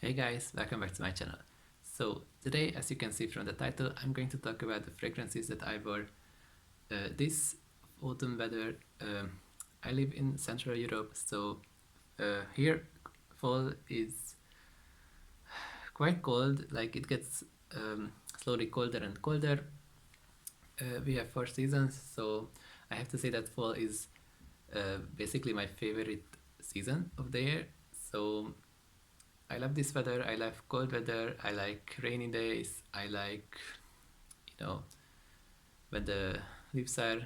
Hey guys, welcome back to my channel. So today, as you can see from the title, I'm going to talk about the fragrances that I wore this autumn weather. I live in Central Europe, so here fall is quite cold, like it gets slowly colder and colder. We have 4 seasons, so I have to say that fall is basically my favorite season of the year. So I love this weather, I love cold weather, I like rainy days, I like, when the leaves are,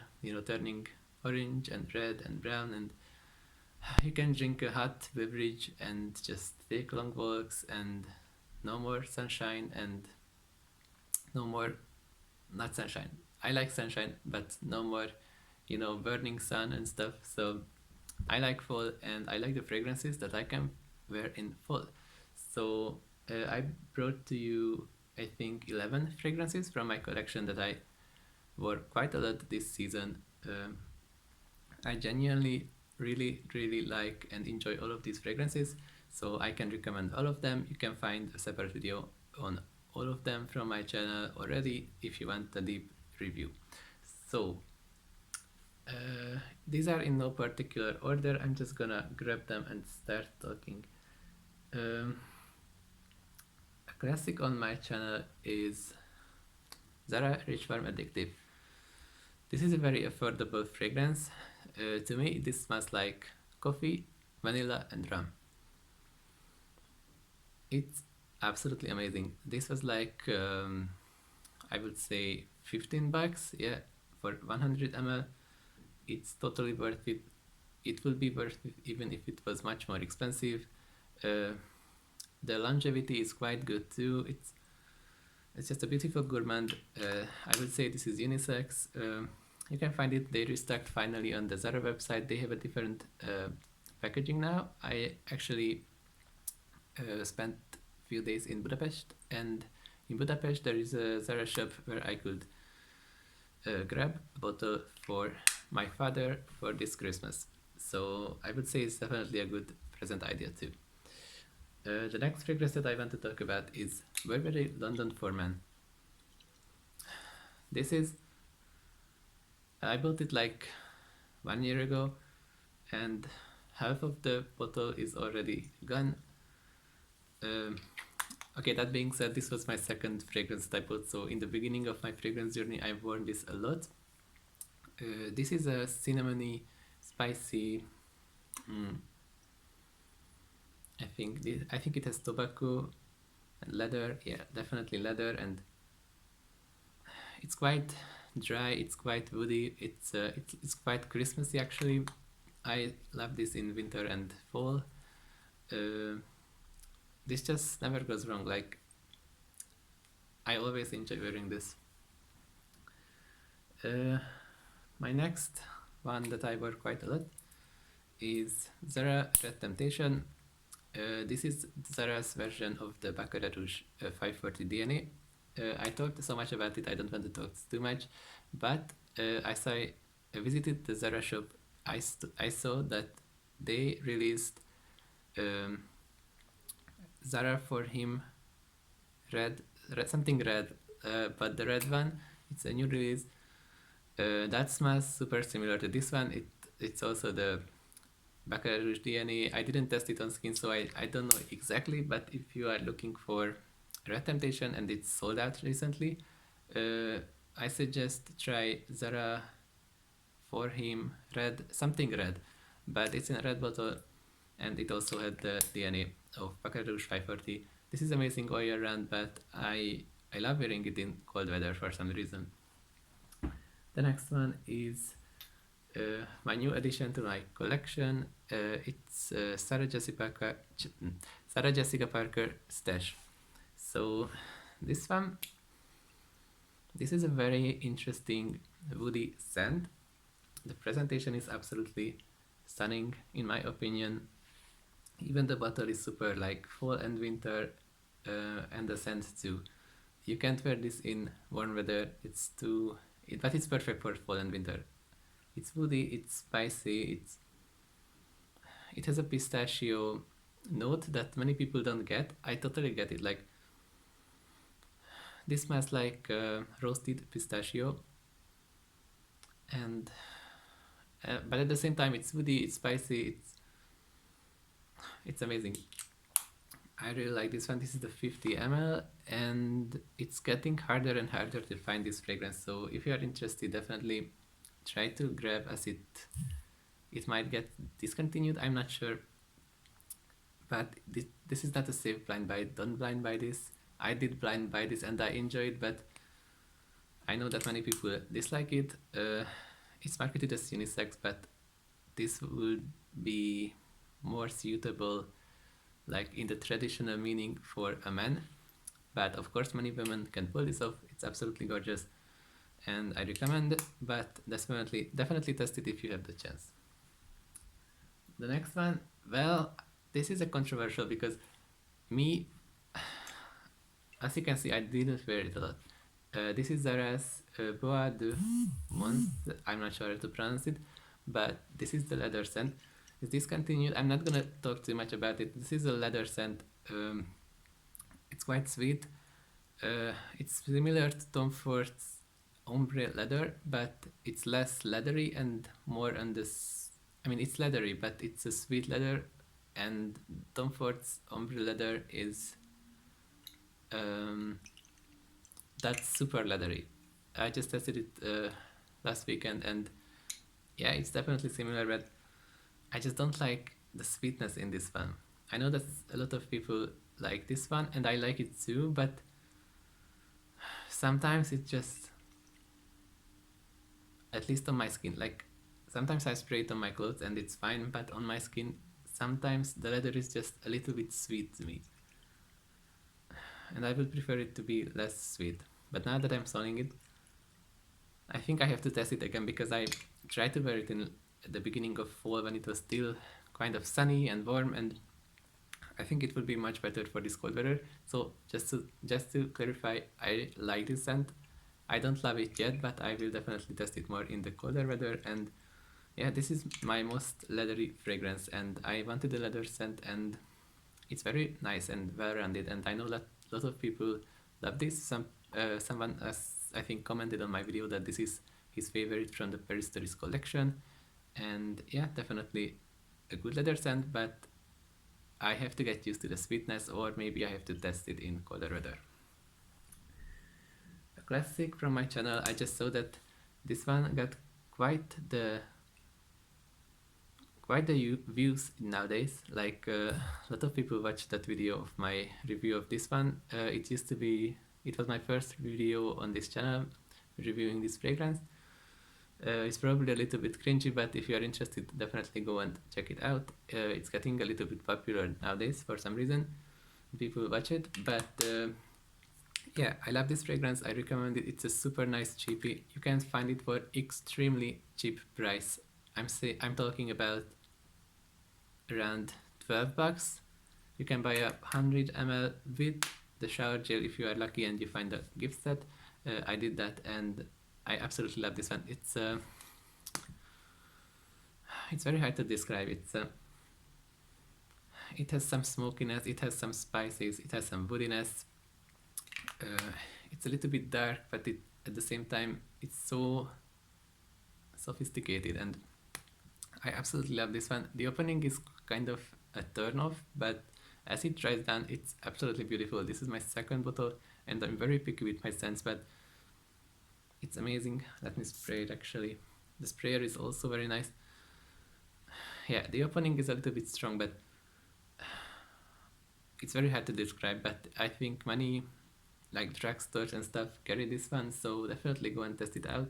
turning orange and red and brown, and you can drink a hot beverage and just take long walks, and no more sunshine and no more, not sunshine. I like sunshine, but no more, burning sun and stuff. So I like fall and I like the fragrances that I can wear in fall. So I brought to you, I think, 11 fragrances from my collection that I wore quite a lot this season. I genuinely really like and enjoy all of these fragrances, so I can recommend all of them. You can find a separate video on all of them from my channel already if you want a deep review. So these are in no particular order. I'm just gonna grab them and start talking. A classic on my channel is Zara Red Addictive. This is a very affordable fragrance. To me, this smells like coffee, vanilla, and rum. It's absolutely amazing. This was like, I would say 15 bucks, yeah, for 100 ml. It's totally worth it. It will be worth it even if it was much more expensive. The longevity is quite good too. It's just a beautiful gourmand. I would say this is unisex. You can find it. They restocked finally on the Zara website. They have a different packaging now. I actually spent a few days in Budapest, and in Budapest there is a Zara shop where I could grab a bottle for my father for this Christmas. So I would say it's definitely a good present idea too. The next fragrance that I want to talk about is Burberry London For Men. I bought it like 1 year ago, and half of the bottle is already gone. Okay, that being said, this was my second fragrance that I bought, so in the beginning of my fragrance journey, I've worn this a lot. This is a cinnamony, spicy. I think it has tobacco and leather. Yeah, definitely leather, and it's quite dry. It's quite woody. It's quite Christmassy actually. I love this in winter and fall. This just never goes wrong. Like, I always enjoy wearing this. My next one that I wear quite a lot is Zara Red Temptation. This is Zara's version of the Baccarat Rouge 540 DNA. I talked so much about it, I don't want to talk too much, but as I visited the Zara shop, I saw that they released Zara For Him red, something red, but the red one, it's a new release. That smells super similar to this one. It's also the Baccarat Rouge DNA. I didn't test it on skin, so I don't know exactly, but if you are looking for Red Temptation and it's sold out recently, I suggest try Zara For Him red, something red, but it's in a red bottle, and it also had the DNA of Baccarat Rouge 540. This is amazing all year round, but I love wearing it in cold weather for some reason. The next one is my new addition to my collection. It's Sarah Jessica Parker Stash. So this is a very interesting woody scent. The presentation is absolutely stunning in my opinion. Even the bottle is super like fall and winter, and the scent too. You can't wear this in warm weather. But it's perfect for fall and winter. It's woody, it's spicy, it has a pistachio note that many people don't get. I totally get it. Like, this smells like roasted pistachio, and but at the same time it's woody, it's spicy, it's amazing. I really like this one. This is the 50 ml, and it's getting harder and harder to find this fragrance. So if you are interested, definitely try to grab, as it might get discontinued. I'm not sure, but this is not a safe blind buy. Don't blind buy this. I did blind buy this and I enjoyed, but I know that many people dislike it. It's marketed as unisex, but this would be more suitable, like in the traditional meaning, for a man. But of course many women can pull this off. It's absolutely gorgeous and I recommend it, but definitely test it if you have the chance. The next one, well, this is a controversial because me, as you can see, I didn't wear it a lot. This is Zara's Bois de Mons. I'm not sure how to pronounce it, but this is the leather scent. It's discontinued. I'm not gonna talk too much about it. This is a leather scent. It's quite sweet. It's similar to Tom Ford's ombre leather, but it's less leathery and more on this. I mean, it's leathery, but it's a sweet leather, and Tom Ford's ombre leather is that's super leathery. I just tested it last weekend, and yeah, it's definitely similar, but I just don't like the sweetness in this one. I know that a lot of people like this one, and I like it too, but sometimes it just, at least on my skin, like sometimes I spray it on my clothes and it's fine, but on my skin, sometimes the leather is just a little bit sweet to me. And I would prefer it to be less sweet. But now that I'm smelling it, I think I have to test it again, because I tried to wear it in the beginning of fall when it was still kind of sunny and warm, and I think it would be much better for this cold weather. So just to clarify, I like this scent. I don't love it yet, but I will definitely test it more in the colder weather. And yeah, this is my most leathery fragrance, and I wanted a leather scent, and it's very nice and well-rounded, and I know that a lot of people love this. Someone I think commented on my video that this is his favorite from the Paris Tourist collection, and yeah, definitely a good leather scent, but I have to get used to the sweetness, or maybe I have to test it in colder weather. A classic from my channel, I just saw that this one got quite the views nowadays. Like a lot of people watched that video of my review of this one. It was my first video on this channel reviewing this fragrance. It's probably a little bit cringy, but if you are interested, definitely go and check it out. It's getting a little bit popular nowadays for some reason. People watch it, but yeah, I love this fragrance. I recommend it. It's a super nice cheapie. You can find it for extremely cheap price. I'm talking about around $12. You can buy a 100 ml with the shower gel if you are lucky and you find a gift set. I did that and I absolutely love this one. It's very hard to describe. It has some smokiness, it has some spices, it has some woodiness. It's a little bit dark, but at the same time it's so sophisticated, and I absolutely love this one. The opening is kind of a turn off, but as it dries down, it's absolutely beautiful. This is my second bottle, and I'm very picky with my scents, but it's amazing. Let me spray it actually. The sprayer is also very nice. Yeah, the opening is a little bit strong, but it's very hard to describe, but I think many like drugstores and stuff carry this one, so definitely go and test it out.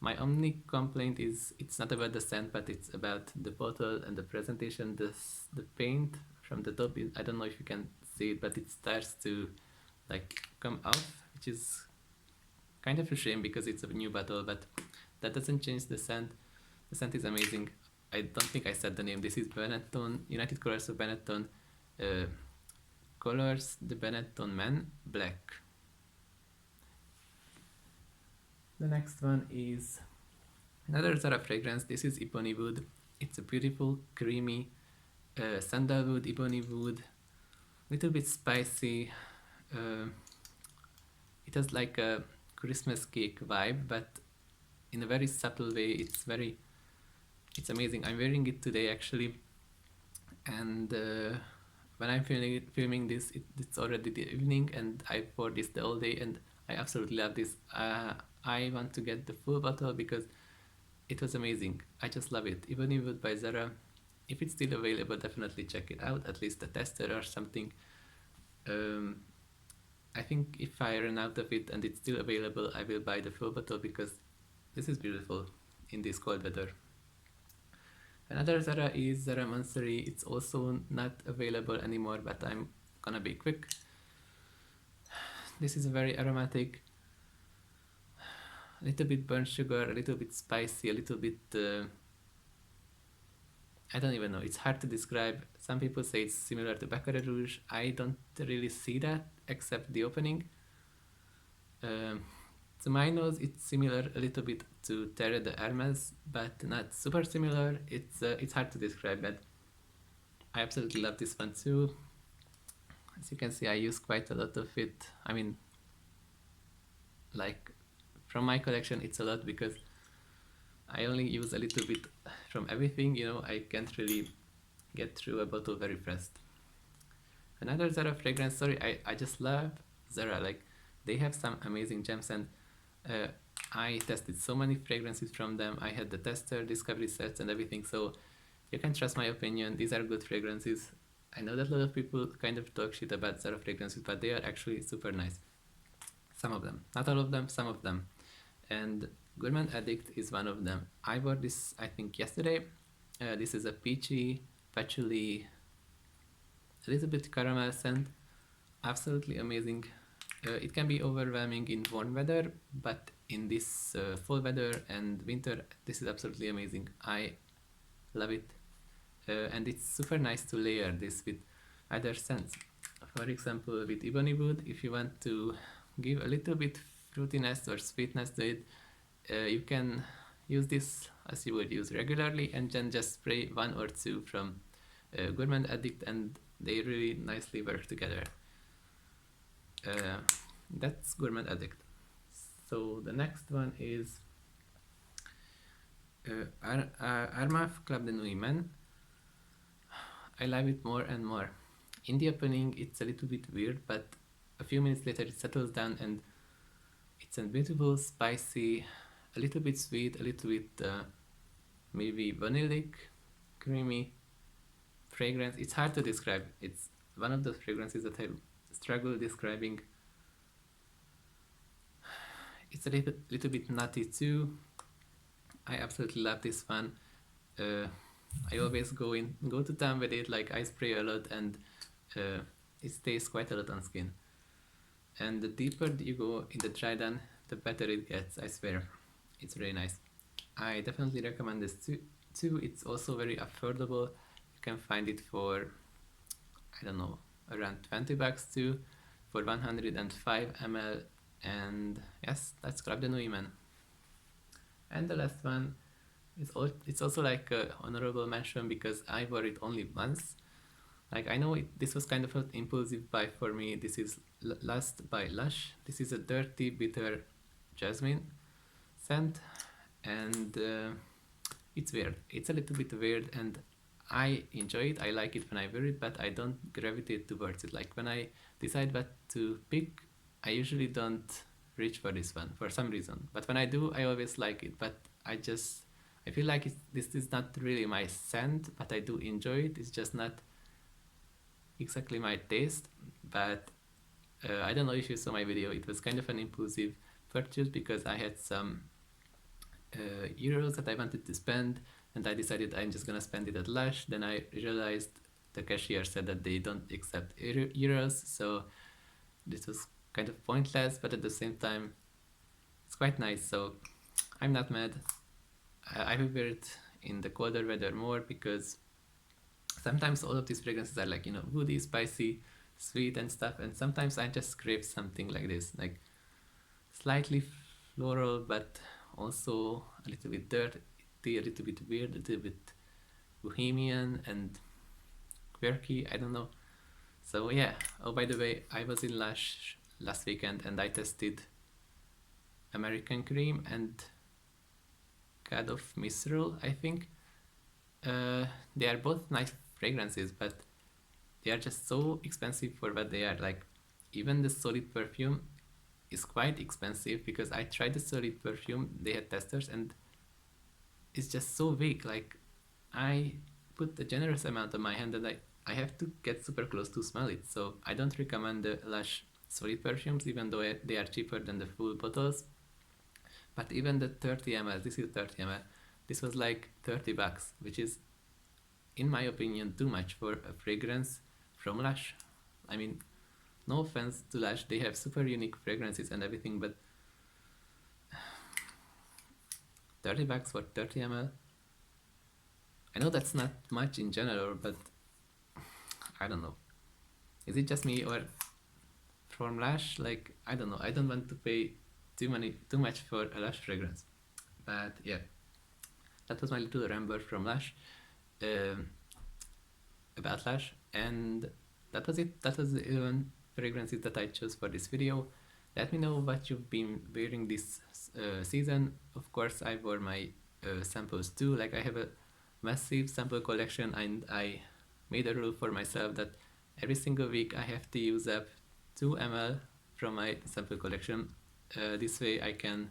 My only complaint is it's not about the scent, but it's about the bottle and the presentation. The paint from the top, I don't know if you can see it, but it starts to like come off, which is kind of a shame because it's a new bottle, but that doesn't change the scent. The scent is amazing. I don't think I said the name. This is Benetton, United Colors of Benetton, colors the Benetton Men Black. The next one is another Zara fragrance. This is Ebony Wood. It's a beautiful, creamy, sandalwood, ebony wood, little bit spicy. Uh, it has like a Christmas cake vibe, but in a very subtle way. It's amazing. I'm wearing it today actually, and when I'm filming this, it's already the evening, and I wore this the whole day, and I absolutely love this. I want to get the full bottle because it was amazing. I just love it. Ebony Wood by Zara. If it's still available, definitely check it out. At least a tester or something. Um, I think if I run out of it and it's still available, I will buy the full bottle because this is beautiful in this cold weather. Another Zara is Zara Montsouris. It's also not available anymore, but I'm gonna be quick. This is a very aromatic, a little bit burnt sugar, a little bit spicy, a little bit I don't even know. It's hard to describe. Some people say it's similar to Baccarat Rouge. I don't really see that except the opening. To my nose, it's similar a little bit to Terre de Hermes, but not super similar. It's hard to describe, but I absolutely love this one too. As you can see, I use quite a lot of it. I mean, like from my collection, it's a lot because I only use a little bit from everything, you know, I can't really get through a bottle very fast. Another Zara fragrance, sorry, I just love Zara, like they have some amazing gems, and I tested so many fragrances from them. I had the tester, discovery sets and everything, so you can trust my opinion. These are good fragrances. I know that a lot of people kind of talk shit about Zara fragrances, but they are actually super nice. Some of them, not all of them, some of them. And Gourmand Addict is one of them. I bought this, I think, yesterday. This is a peachy, patchouli, a little bit caramel scent. Absolutely amazing. It can be overwhelming in warm weather, but in this fall weather and winter, this is absolutely amazing. I love it. And it's super nice to layer this with other scents. For example, with ebony wood, if you want to give a little bit fruitiness or sweetness to it, you can use this as you would use regularly, and then just spray one or two from Gourmand Addict, and they really nicely work together. That's Gourmand Addict. So the next one is Armaf Club de Nuit Men. I love it more and more. In the opening, it's a little bit weird, but a few minutes later it settles down, and it's a beautiful, spicy, a little bit sweet, a little bit maybe vanillic, creamy fragrance. It's hard to describe. It's one of those fragrances that I struggle describing. It's a little bit nutty too. I absolutely love this one. I always go to town with it. Like I spray a lot, and it stays quite a lot on skin. And the deeper you go in the dry down, the better it gets. I swear, it's really nice. I definitely recommend this too. It's also very affordable. You can find it for, I don't know, around $20 too, for 105 ml. And yes, that's Club de Nuit Men. And the last one it's also like a honorable mention because I wore it only once. Like I know this was kind of an impulsive buy for me. This is Lust by Lush. This is a dirty, bitter jasmine scent, and it's weird. It's a little bit weird, and I enjoy it. I like it when I wear it, but I don't gravitate towards it. Like when I decide what to pick, I usually don't reach for this one for some reason. But when I do, I always like it. But I feel like this is not really my scent, but I do enjoy it. It's just not exactly my taste. But I don't know if you saw my video. It was kind of an impulsive purchase because I had some euros that I wanted to spend, and I decided I'm just gonna spend it at Lush. Then I realized the cashier said that they don't accept euros, so this was kind of pointless, but at the same time it's quite nice, so I'm not mad. I will wear it in the colder weather more because sometimes all of these fragrances are like, you know, woody, spicy, sweet and stuff, and sometimes I just crave something like this, like slightly floral but also a little bit dirty, a little bit weird, a little bit bohemian, and quirky, I don't know. So yeah, oh by the way, I was in Lush last weekend and I tested American Cream and God of Misrule, I think. They are both nice fragrances, but they are just so expensive for what they are. Like, even the solid perfume is quite expensive because I tried the solid perfume, they had testers, and it's just so weak. Like, I put a generous amount on my hand and I have to get super close to smell it. So I don't recommend the Lush solid perfumes, even though they are cheaper than the full bottles. But even the 30 ml, this is 30 ml, this was like $30, which is, in my opinion, too much for a fragrance from Lush. I mean, no offense to Lush, they have super unique fragrances and everything, but $30 for 30 ml? I know that's not much in general, but I don't know. Is it just me, or from Lush? Like, I don't know. I don't want to pay too much for a Lush fragrance. But yeah, that was my little ramble from Lush, about Lush, and that was it. That was the 11 fragrances that I chose for this video. Let me know what you've been wearing this season. Of course, I wore my samples too. Like, I have a massive sample collection, and I made a rule for myself that every single week I have to use up 2 ml from my sample collection. This way I can,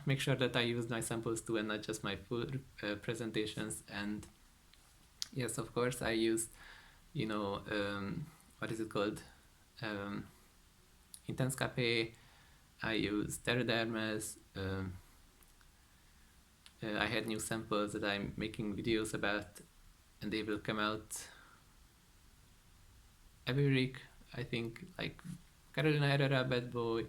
make sure that I use my samples too and not just my full presentations. And yes, of course, I used, what is it called? Intense Cafe. I used Terradermas. I had new samples that I'm making videos about, and they will come out every week, I think, like Carolina Herrera, Bad Boy.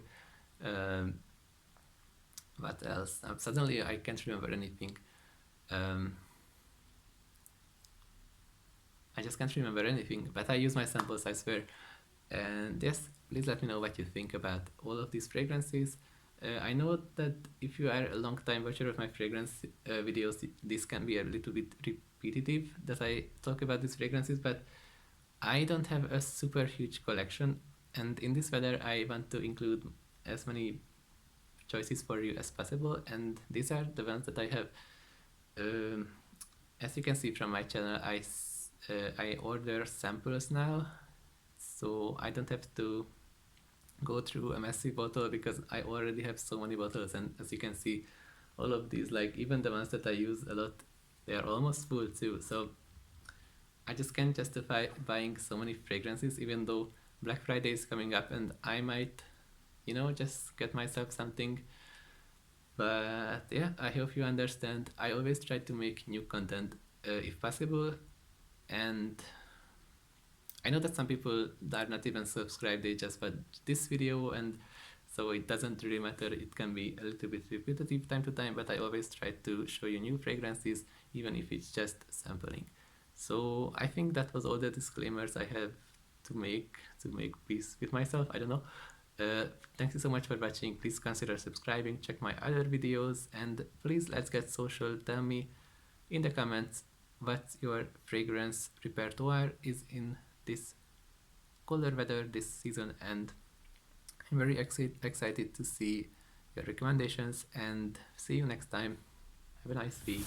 What else? Suddenly I can't remember anything. I just can't remember anything, but I use my samples, I swear. And yes, please let me know what you think about all of these fragrances. I know that if you are a long time watcher of my fragrance videos, this can be a little bit repetitive that I talk about these fragrances, but I don't have a super huge collection, and in this weather I want to include as many choices for you as possible, and these are the ones that I have. As you can see from my channel, I order samples now, so I don't have to go through a massive bottle because I already have so many bottles. And as you can see, all of these, like even the ones that I use a lot, they are almost full too. So I just can't justify buying so many fragrances, even though Black Friday is coming up and I might, just get myself something. But yeah, I hope you understand. I always try to make new content if possible, and I know that some people are not even subscribed, they just watch this video, and so it doesn't really matter. It can be a little bit repetitive time to time, but I always try to show you new fragrances, even if it's just sampling. So I think that was all the disclaimers I have to make peace with myself. I don't know. Thank you so much for watching. Please consider subscribing, check my other videos, and please, let's get social. Tell me in the comments what your fragrance repertoire is in this colder weather this season, and I'm very excited to see your recommendations, and see you next time. Have a nice week.